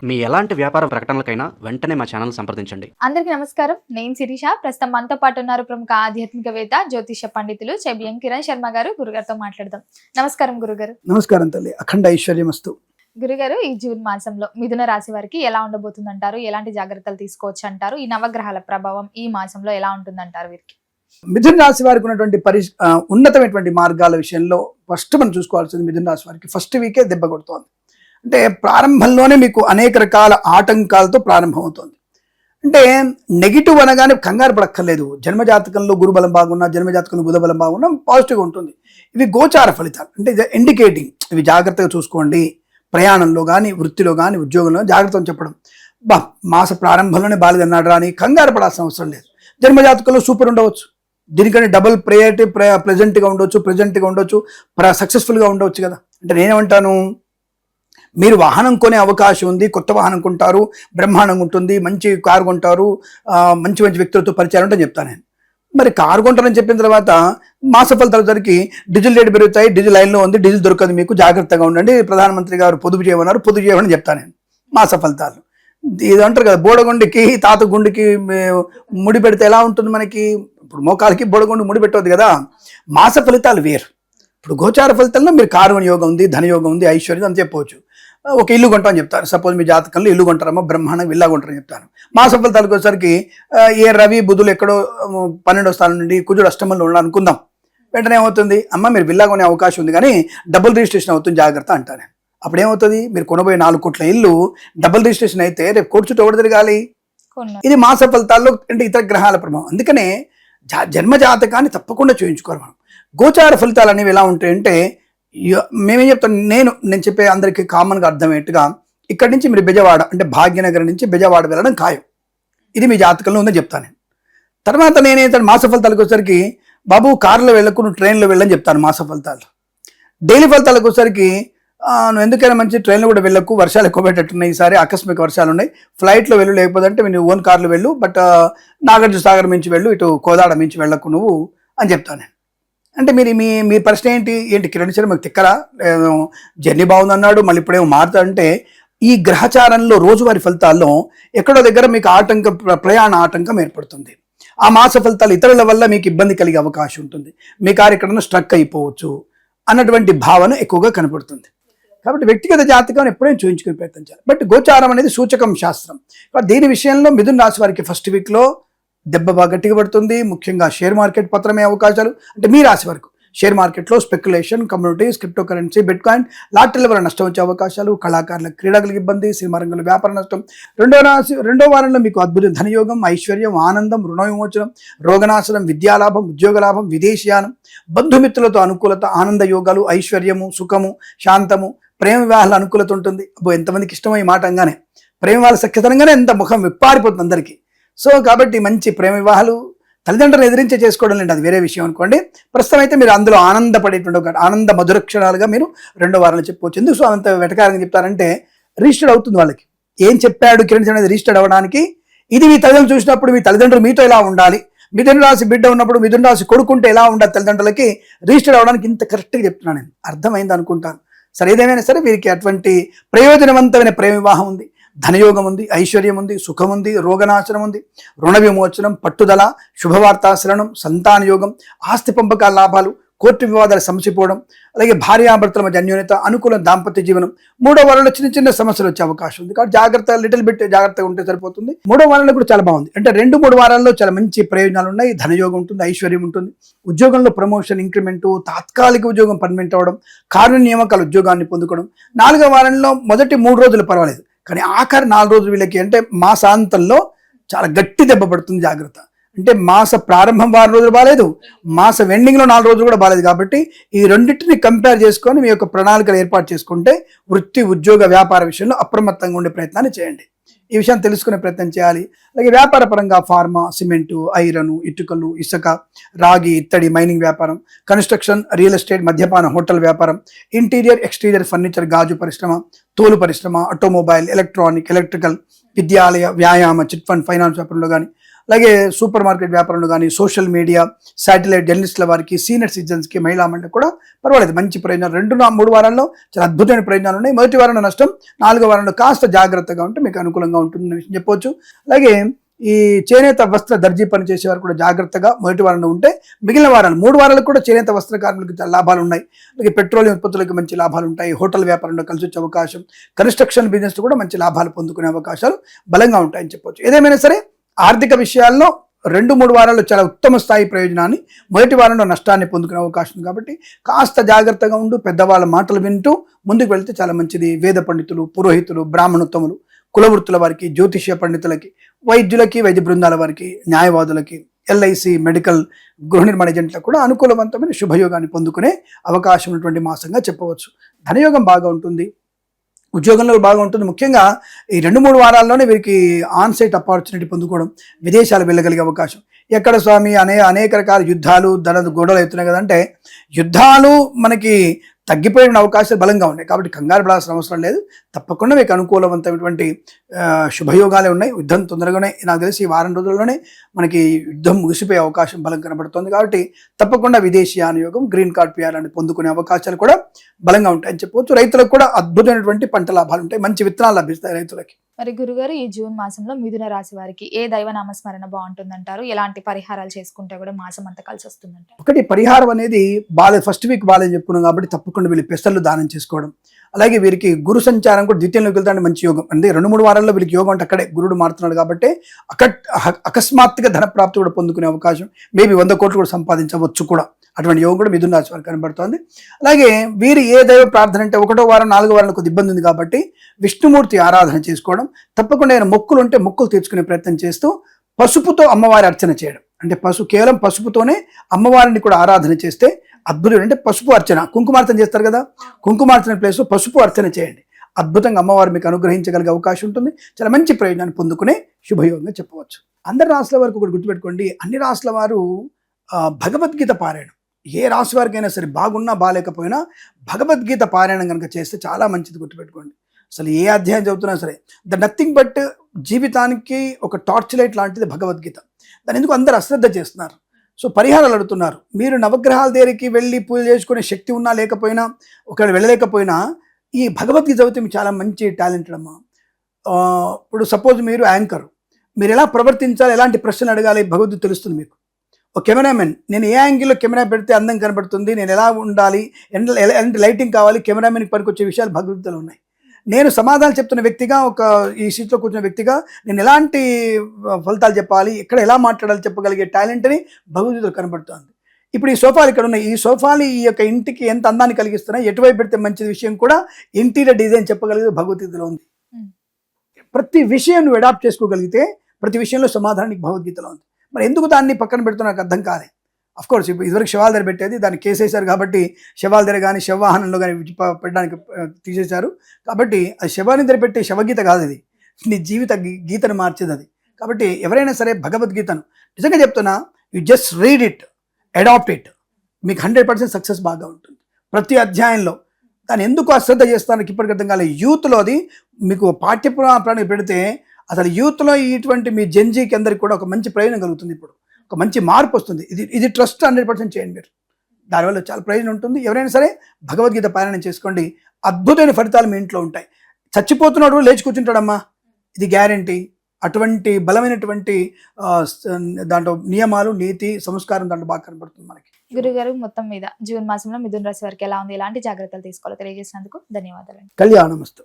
మీ ఎలాంటి వ్యాపార ప్రకటనలకైనా వెంటనే మా ఛానల్ సంప్రదించండి. అందరికీ నమస్కారం. నేను శిరీష. ప్రస్తుతం మనతో పాటు ఉన్నారు ప్రముఖ ఆధ్యాత్మికవేత్త, జ్యోతిష పండితులు చెబియం కిరణ్ శర్మ గారు. గురుగారితో మాట్లాడదాం. నమస్కారం గురుగారు. నమస్కారం తల్లి. అఖండ ఐశ్వర్యమస్తు. గురుగారు, ఈ జూన్ మాసంలో మిథున రాశి వారికి ఎలా ఉండబోతుంది అంటారు? ఎలాంటి జాగ్రత్తలు తీసుకోవచ్చు అంటారు? ఈ నవగ్రహాల ప్రభావం ఈ మాసంలో ఎలా ఉంటుందంటారు వీరికి? మిథున రాశి వారికి ఉన్నటువంటి ఉన్నతమైనటువంటి మార్గాల విషయంలో ఫస్ట్ మనం చూసుకోవాల్సింది, మిథున రాశి వారికి ఫస్ట్ వీకే దెబ్బ కొడుతోంది. అంటే ప్రారంభంలోనే మీకు అనేక రకాల ఆటంకాలతో ప్రారంభమవుతోంది. అంటే నెగిటివ్ అనగానే కంగారు పడక్కర్లేదు. జన్మజాతకంలో గురుబలం బాగున్నా, జన్మజాతకంలో బుధబలం బాగున్నా పాజిటివ్గా ఉంటుంది. ఇవి గోచార ఫలితాలు, అంటే ఇండికేటింగ్. ఇవి జాగ్రత్తగా చూసుకోండి. ప్రయాణంలో కానీ, వృత్తిలో కానీ, ఉద్యోగంలో జాగ్రత్తగా చెప్పడం. మాస ప్రారంభంలోనే బాలేదన్నాడు అని కంగారు పడాల్సిన అవసరం లేదు. జన్మజాతకంలో సూపర్ ఉండవచ్చు, దీనికంటే డబుల్ ప్రయారిటీ ప్రెజెంట్గా ఉండొచ్చు, సక్సెస్ఫుల్గా ఉండవచ్చు కదా. అంటే నేనేమంటాను, మీరు వాహనం కొనే అవకాశం ఉంది, కొత్త వాహనం కొంటారు, బ్రహ్మాండంగా ఉంటుంది, మంచి కారు కొంటారు, మంచి మంచి వ్యక్తులతో పరిచయం ఉంటుందని చెప్తాను నేను. మరి కారు కొంటారని చెప్పిన తర్వాత మాస ఫలితాల సరికి డీజిల్ రేటు పెరుగుతాయి, డీజిల్ లైన్లో ఉంది, డీజిల్ దొరకదు, మీకు జాగ్రత్తగా ఉండండి, ప్రధానమంత్రి గారు పొదుపు చేయమన్నారు, పొదుపు చేయమని చెప్తాను నేను. మాస ఫలితాలు ఇది అంటారు కదా, బోడగుండికి తాత గుండికి ముడి పెడితే ఎలా ఉంటుంది మనకి? ఇప్పుడు మోకాలకి బోడగుండి ముడి పెట్టవద్దు కదా. మాస ఫలితాలు వేరు. ఇప్పుడు గోచార ఫలితాల్లో మీరు కారు యోగం ఉంది, ధనయోగం ఉంది, ఐశ్వర్యం అని చెప్పవచ్చు. ఒక ఇల్లు కొంటామని చెప్తాను. సపోజ్ మీ జాతకంలో ఇల్లు కొంటారమ్మా, బ్రహ్మాండంగా ఇల్లా కొంటారని చెప్తాను. మాస ఫలితాలకు వచ్చేసరికి ఏ రవి బుధులు ఎక్కడో 12వ స్థానం నుండి కుజుడు అష్టమంలో ఉండాలి అనుకుందాం. వెంటనే ఏమవుతుంది, అమ్మ మీరు విల్లా కొనే అవకాశం ఉంది కానీ డబుల్ రిజిస్ట్రేషన్ అవుతుంది, జాగ్రత్త అంటాను. అప్పుడు ఏమవుతుంది, మీరు కొనబోయే 4 కోట్ల ఇల్లు డబుల్ రిజిస్ట్రేషన్ అయితే రేపు కోర్టు చుట్టూ ఎవరు తిరగాలి? ఇది మాస ఫలితాల్లో అంటే ఇతర గ్రహాల ప్రభావం. అందుకనే జన్మ జాతకాన్ని తప్పకుండా చూయించుకోవాలి మనం. గోచార ఫలితాలు అనేవి ఎలా ఉంటాయంటే, మేమేం చెప్తాం, నేను చెప్పే అందరికీ కామన్గా అర్థమయ్యేట్టుగా, ఇక్కడి నుంచి మీరు బెజవాడ అంటే భాగ్యనగరం నుంచి బెజవాడ వెళ్ళడం ఖాయం. ఇది మీ జాతకంలో ఉందని చెప్తాను నేను. తర్వాత నేనైతే మాస ఫలితాలకు వచ్చేసరికి, బాబు కారులో వెళ్ళకు, నువ్వు ట్రైన్లో వెళ్ళని చెప్తాను మాస ఫలితాలు. డైలీ ఫలితాలకు వచ్చేసరికి, నువ్వు ఎందుకైనా మంచి ట్రైన్లో కూడా వెళ్ళకు, వర్షాలు ఎక్కువ పెట్టట్టున్నాయి, ఈసారి ఆకస్మిక వర్షాలు ఉన్నాయి, ఫ్లైట్లో వెళ్ళు, లేకపోతే అంటే మీరు ఓన్ కార్లో వెళ్ళు, బట్ నాగార్జున సాగర్ మించి వెళ్ళు, ఇటు కోదాడ మించి వెళ్ళకు నువ్వు అని చెప్తాను నేను. అంటే మీ ప్రశ్న ఏంటి కిరణ్ శర్మ మీకు తిక్కరా, జర్నీ బాగుందన్నాడు మళ్ళీ ఇప్పుడేమో మారుతాడంటే, ఈ గ్రహచారంలో రోజువారీ ఫలితాల్లో ఎక్కడో దగ్గర మీకు ప్రయాణ ఆటంకం ఏర్పడుతుంది. ఆ మాస ఫలితాలు ఇతరుల వల్ల మీకు ఇబ్బంది కలిగే అవకాశం ఉంటుంది, మీ కారు ఎక్కడన్నా స్ట్రక్ అయిపోవచ్చు అన్నటువంటి భావన ఎక్కువగా కనపడుతుంది. కాబట్టి వ్యక్తిగత జాతకం ఎప్పుడైనా చూపించుకునే ప్రయత్నించాలి. బట్ గోచారం అనేది సూచకం శాస్త్రం. దీని విషయంలో మిథున రాశి వారికి ఫస్ట్ వీక్లో దెబ్బ బాగా గట్టిగా పడుతుంది. ముఖ్యంగా షేర్ మార్కెట్ పత్రమే అవకాశాలు, అంటే మీ రాశి వరకు షేర్ మార్కెట్లో speculation, communities, crypto currency, bitcoin, లాటరీల వల్ల నష్టం వచ్చే అవకాశాలు, కళాకారుల క్రీడలకు ఇబ్బంది, సినిమా రంగంలో వ్యాపార నష్టం. రెండో వారంలో మీకు అద్భుత ధనయోగం, ఐశ్వర్యం, ఆనందం, రుణ విమోచనం, రోగనాశనం, విద్యాలాభం, ఉద్యోగ లాభం, విదేశీయానం, బంధుమిత్రులతో అనుకూలత, ఆనంద యోగాలు, ఐశ్వర్యము, సుఖము, శాంతము, ప్రేమ వివాహాల అనుకూలత ఉంటుంది. ఎంతమందికి ఇష్టమో ఈ మాట అనగానే, ప్రేమ వివాహాల సఖ్యతనంగానే ఎంత ముఖం విప్పారిపోతుంది అందరికీ. సో కాబట్టి మంచి ప్రేమ వివాహాలు తల్లిదండ్రులను ఎదిరించే చేసుకోవడం లేదు, అది వేరే విషయం అనుకోండి. ప్రస్తుతం అయితే మీరు అందులో ఆనందపడేటువంటి ఒక ఆనంద మధుర క్షణాలుగా మీరు 2వ వారంలో చెప్పుకోవచ్చు. ఎందుకు సో అంత వెటకారంగా చెప్తారంటే, రిజిస్టర్డ్ అవుతుంది వాళ్ళకి. ఏం చెప్పాడు కిరణ్ శర్మ అనేది రిజిస్టర్డ్ అవ్వడానికి. ఇది మీ తల్లిదండ్రులు చూసినప్పుడు మీ తల్లిదండ్రులు మీతో ఎలా ఉండాలి, మిథున రాశి బిడ్డ ఉన్నప్పుడు మిథున రాశి కొడుకుంటే ఎలా ఉండాలి, తల్లిదండ్రులకి రిజిస్టర్డ్ అవ్వడానికి ఇంత కరెక్ట్గా చెప్తున్నాను నేను. అర్థమైంది అనుకుంటాను. సరే, ఏదేమైనా సరే వీరికి అటువంటి ప్రయోజనవంతమైన ప్రేమ వివాహం ఉంది, ధనయోగం ఉంది, ఐశ్వర్యం ఉంది, సుఖం ఉంది, రోగనాశనం ఉంది, రుణ విమోచనం, పట్టుదల, శుభవార్తాశ్రవణం, సంతాన యోగం, ఆస్తి పంపకాల లాభాలు, కోర్టు వివాదాలు సమసిపోవడం, అలాగే భార్యాభర్తల మధ్య అన్యోన్యత, అనుకూల దాంపత్య జీవనం. 3వ వారంలో చిన్న సమస్యలు వచ్చే అవకాశం ఉంది. కాబట్టి లిటిల్ బిట్ జాగ్రత్తగా ఉంటే సరిపోతుంది. 3వ వారంలో కూడా చాలా బాగుంది. అంటే 2-3 వారాల్లో చాలా మంచి ప్రయోజనాలు ఉన్నాయి. ధనయోగం ఉంటుంది, ఐశ్వర్యం ఉంటుంది, ఉద్యోగంలో ప్రమోషన్, ఇంక్రిమెంటు, తాత్కాలిక ఉద్యోగం పర్మనెంట్ అవ్వడం, కారుణ్య నియామకాల ఉద్యోగాన్ని పొందుకోవడం. 4వ వారంలో మొదటి 3 రోజులు పర్వాలేదు, కానీ ఆఖరి 4 రోజులు వీళ్ళకి అంటే మాసాంతంలో చాలా గట్టి దెబ్బ పడుతుంది, జాగ్రత్త. అంటే మాస ప్రారంభం 6 రోజులు బాగాలేదు, మాస ఎండింగ్లో 4 రోజులు కూడా బాగాలేదు. కాబట్టి ఈ రెండింటిని కంపేర్ చేసుకొని మీ యొక్క ప్రణాళికలు ఏర్పాటు చేసుకుంటే వృత్తి, ఉద్యోగ, వ్యాపార విషయంలో అప్రమత్తంగా ఉండే ప్రయత్నాన్ని చేయండి. ఈ విషయాన్ని తెలుసుకునే ప్రయత్నం చేయాలి. అలాగే వ్యాపార పరంగా ఫార్మా, సిమెంటు, ఐరన్, ఇటుకలు, ఇసుక, రాగి, ఇత్తడి, మైనింగ్ వ్యాపారం, కన్స్ట్రక్షన్, రియల్ ఎస్టేట్, మద్యపాన, హోటల్ వ్యాపారం, ఇంటీరియర్, ఎక్స్టీరియర్ ఫర్నిచర్, గాజు పరిశ్రమ, తోలు పరిశ్రమ, ఆటోమొబైల్, ఎలక్ట్రానిక్, ఎలక్ట్రికల్, విద్యాలయ, వ్యాయామ, చిట్ ఫండ్, ఫైనాన్స్ వ్యాపారంలో కానీ, అలాగే సూపర్ మార్కెట్ వ్యాపారంలో కానీ సోషల్ మీడియా శాటిలైట్ జర్నలిస్టుల వారికి సీనియర్ సిటిజన్స్కి మహిళా మండలి కూడా పర్వాలేదు, మంచి ప్రయోజనాలు 2-3 వారాల్లో చాలా అద్భుతమైన ప్రయోజనాలు ఉన్నాయి. మొదటి వారంలో నష్టం, 4వ వారంలో కాస్త జాగ్రత్తగా ఉంటే మీకు అనుకూలంగా ఉంటుందనే విషయం చెప్పొచ్చు. అలాగే ఈ చేనేత వస్త్ర దర్జీ పని చేసేవారు కూడా జాగ్రత్తగా మొదటి వారంలో ఉంటే మిగిలిన వారాలు 3 వారాలకు కూడా చేనేత వస్త్ర కార్మికులకు చాలా లాభాలు ఉన్నాయి. అలాగే పెట్రోలియం ఉత్పత్తులకు మంచి లాభాలు ఉంటాయి. హోటల్ వ్యాపారంలో కలిసి వచ్చే అవకాశం, కన్స్ట్రక్షన్ బిజినెస్ కూడా మంచి లాభాలు పొందుకునే అవకాశాలు బలంగా ఉంటాయని చెప్పొచ్చు. ఏదేమైనా సరే ఆర్థిక విషయాల్లో 2-3 వారాల్లో చాలా ఉత్తమ స్థాయి ప్రయోజనాన్ని, మొదటి వారంలో నష్టాన్ని పొందుకునే అవకాశం ఉంది. కాబట్టి కాస్త జాగ్రత్తగా ఉంటూ పెద్దవాళ్ళ మాటలు వింటూ ముందుకు వెళ్తే చాలా మంచిది. వేద పండితులు, పురోహితులు, బ్రాహ్మణోత్తములు, కులవృత్తుల వారికి, జ్యోతిష్య పండితులకి, వైద్యులకి, వైద్య బృందాల వారికి, న్యాయవాదులకి, ఎల్ఐసి, మెడికల్, గృహ నిర్మాణ ఏజెంట్లకు కూడా అనుకూలవంతమైన శుభయోగాన్ని పొందుకునే అవకాశం ఉన్నటువంటి మాసంగా చెప్పవచ్చు. ధనయోగం బాగా ఉంటుంది, ఉద్యోగంలో బాగా ఉంటుంది. ముఖ్యంగా ఈ 2-3 వారాల్లోనే వీరికి ఆన్సైట్ ఆపర్చునిటీ పొందుకోవడం, విదేశాలు వెళ్ళగలిగే అవకాశం. ఎక్కడ స్వామి అనేక రకాల యుద్ధాలు, గొడవలు అవుతున్నాయి కదంటే, యుద్ధాలు మనకి తగ్గిపోయిన అవకాశాలు బలంగా ఉన్నాయి. కాబట్టి కంగారు పడాల్సిన అవసరం లేదు. తప్పకుండా మీకు అనుకూలవంతమైనటువంటి శుభయోగాలే ఉన్నాయి. యుద్ధం తొందరగానే, నాకు తెలిసి ఈ వారం రోజుల్లోనే మనకి యుద్ధం ముగిసిపోయే అవకాశం బలం కనబడుతుంది. కాబట్టి తప్పకుండా విదేశీయాన యోగం, గ్రీన్ కార్డ్ పిఆర్ని పొందుకునే అవకాశాలు కూడా బలంగా ఉంటాయని చెప్పవచ్చు. రైతులకు కూడా అద్భుతమైనటువంటి పంట లాభాలు ఉంటాయి, మంచి విత్తనాలు లభిస్తాయి రైతులకి. మరి గురుగారు, ఈ జూన్ మాసంలో మిథున రాశి వారికి ఏ దైవ నామస్మరణ బాగుంటుందంటారు? ఎలాంటి పరిహారాలు చేసుకుంటే కూడా మాసం అంతా కలిసి వస్తుందంటారు? ఒకటి, పరిహారం అనేది ఫస్ట్ వీక్ బాగాలని చెప్పుకున్నాం కాబట్టి తప్పకుండా వీళ్ళు పెసర్లు దానం చేసుకోవడం. అలాగే వీరికి గురు సంచారం కూడా ద్వితీయంలోకి వెళ్తాంటే మంచి యోగం. అంటే 2-3 వారాల్లో వీరికి యోగం అంటే అక్కడే గురుడు మారుతున్నాడు కాబట్టి అకస్మాత్తుగా ధన ప్రాప్తి కూడా పొందుకునే అవకాశం, మేబీ 100 కోట్లు కూడా సంపాదించవచ్చు కూడా. అటువంటి యోగం కూడా మిథున రాశి వారికి కనబడుతోంది. అలాగే వీరు ఏ దైవ ప్రార్థన అంటే 1వ వారం 4వ వారంలో కొద్ది ఇబ్బంది ఉంది కాబట్టి విష్ణుమూర్తి ఆరాధన చేసుకోవడం, తప్పకుండా ఆయన మొక్కులు ఉంటే మొక్కులు తీర్చుకునే ప్రయత్నం చేస్తూ పసుపుతో అమ్మవారి అర్చన చేయడం. అంటే కేవలం పసుపుతోనే అమ్మవారిని కూడా ఆరాధన చేస్తే అద్భుతం. అంటే పసుపు అర్చన, కుంకుమార్చన చేస్తారు కదా, కుంకుమార్చన ప్లేస్లో పసుపు అర్చన చేయండి. అద్భుతంగా అమ్మవారు మీకు అనుగ్రహించగలిగే అవకాశం ఉంటుంది. చాలా మంచి ప్రయోజనాన్ని పొందుకునే శుభయోగంగా చెప్పవచ్చు. అందరి రాశుల వరకు ఒకటి గుర్తుపెట్టుకోండి, అన్ని రాశుల వారు భగవద్గీత పారాయణం, ఏ రాశి వారికైనా సరే బాగున్నా బాగాలేకపోయినా భగవద్గీత పారాయణం కనుక చేస్తే చాలా మంచిది. గుర్తుపెట్టుకోండి, అసలు ఏ అధ్యాయం చదువుతున్నా సరే నథింగ్ బట్ జీవితానికి ఒక టార్చ్ లైట్ లాంటిది భగవద్గీత. దాని ఎందుకు అందరూ అశ్రద్ధ చేస్తున్నారు. సో పరిహారాలు అడుగుతున్నారు. మీరు నవగ్రహాల దగ్గరికి వెళ్ళి పూజ చేసుకునే శక్తి ఉన్నా లేకపోయినా, ఒకవేళ వెళ్ళలేకపోయినా ఈ భగవద్గీత చదివితే మీకు చాలా మంచి టాలెంటెడ్ అమ్మా. ఇప్పుడు సపోజ్ మీరు యాంకర్, మీరు ఎలా ప్రవర్తించాలి, ఎలాంటి ప్రశ్నలు అడగాలి భగవద్గీత తెలుస్తుంది మీకు. ఒక కెమెరామెన్, నేను ఏ యాంగిల్లో కెమెరా పెడితే అందం కనబడుతుంది, నేను ఎలా ఉండాలి, ఎలాంటి లైటింగ్ కావాలి, కెమెరామెన్కి పనికొచ్చే విషయాలు భగవద్గీతలో ఉన్నాయి. నేను సమాధానం చెప్తున్న వ్యక్తిగా, ఈ సీట్లో కూర్చున్న వ్యక్తిగా నేను ఎలాంటి ఫలితాలు చెప్పాలి, ఎక్కడ ఎలా మాట్లాడాలి చెప్పగలిగే టాలెంట్ని భగవద్గీతలో కనబడుతుంది. ఇప్పుడు ఈ సోఫాలు ఇక్కడ ఉన్నాయి, ఈ సోఫాలు ఈ యొక్క ఇంటికి ఎంత అందాన్ని కలిగిస్తున్నాయి, ఎటువైపు పెడితే మంచి విషయం కూడా ఇంటీరియర్ డిజైన్ చెప్పగలిగేది భగవద్గీతలో ఉంది. ప్రతి విషయం నువ్వు అడాప్ట్ చేసుకోగలిగితే ప్రతి విషయంలో సమాధానం నీకు భగవద్గీతలో ఉంది. మరి ఎందుకు దాన్ని పక్కన పెడుతున్నా నాకు అర్థం కాలే. అఫ్కోర్స్ ఇప్పుడు ఇదివరకు శవాల దగ్గర పెట్టేది, దాన్ని కేసేశారు కాబట్టి శవాల దగ్గర కానీ శవవాహనంలో కానీ పెట్టడానికి తీసేశారు. కాబట్టి అది శవాన్ని దగ్గర పెట్టే శవగీత కాదు, ఇది నీ జీవిత గీతను మార్చేది అది. కాబట్టి ఎవరైనా సరే భగవద్గీతను నిజంగా చెప్తున్నా, you just read it, adapt it, మీకు 100% సక్సెస్ బాగా ఉంటుంది. ప్రతి అధ్యాయంలో దాన్ని ఎందుకు అశ్రద్ధ చేస్తానికి ఇప్పటికి అర్థం కాలేదు. యూత్లో అది మీకు పాఠ్యపురాణానికి పెడితే అసలు యూత్లో ఇటువంటి మీ జెన్జీకి అందరికి కూడా ఒక మంచి ప్రయోజనం కలుగుతుంది. ఇప్పుడు ఒక మంచి మార్పు వస్తుంది. ఇది ట్రస్ట్ 100% చేయండి మీరు, దానివల్ల చాలా ప్రయోజనం ఉంటుంది. ఎవరైనా సరే భగవద్గీత పారాయణం చేసుకోండి, అద్భుతమైన ఫలితాలు మీ ఇంట్లో ఉంటాయి. చచ్చిపోతున్నాడు లేచి కూర్చుంటాడమ్మా, ఇది గ్యారంటీ. అటువంటి బలమైనటువంటి దాంట్లో నియమాలు, నీతి, సంస్కారం దాంట్లో బాగా కనబడుతుంది మనకి. గురుగారు, మొత్తం మీద జూన్ మాసంలో మిథున రాశి వారికి ఎలా ఉంది, ఎలాంటి జాగ్రత్తలు తీసుకోవాలో తెలియజేసినందుకు ధన్యవాదాలు. కళ్యాణమస్తు.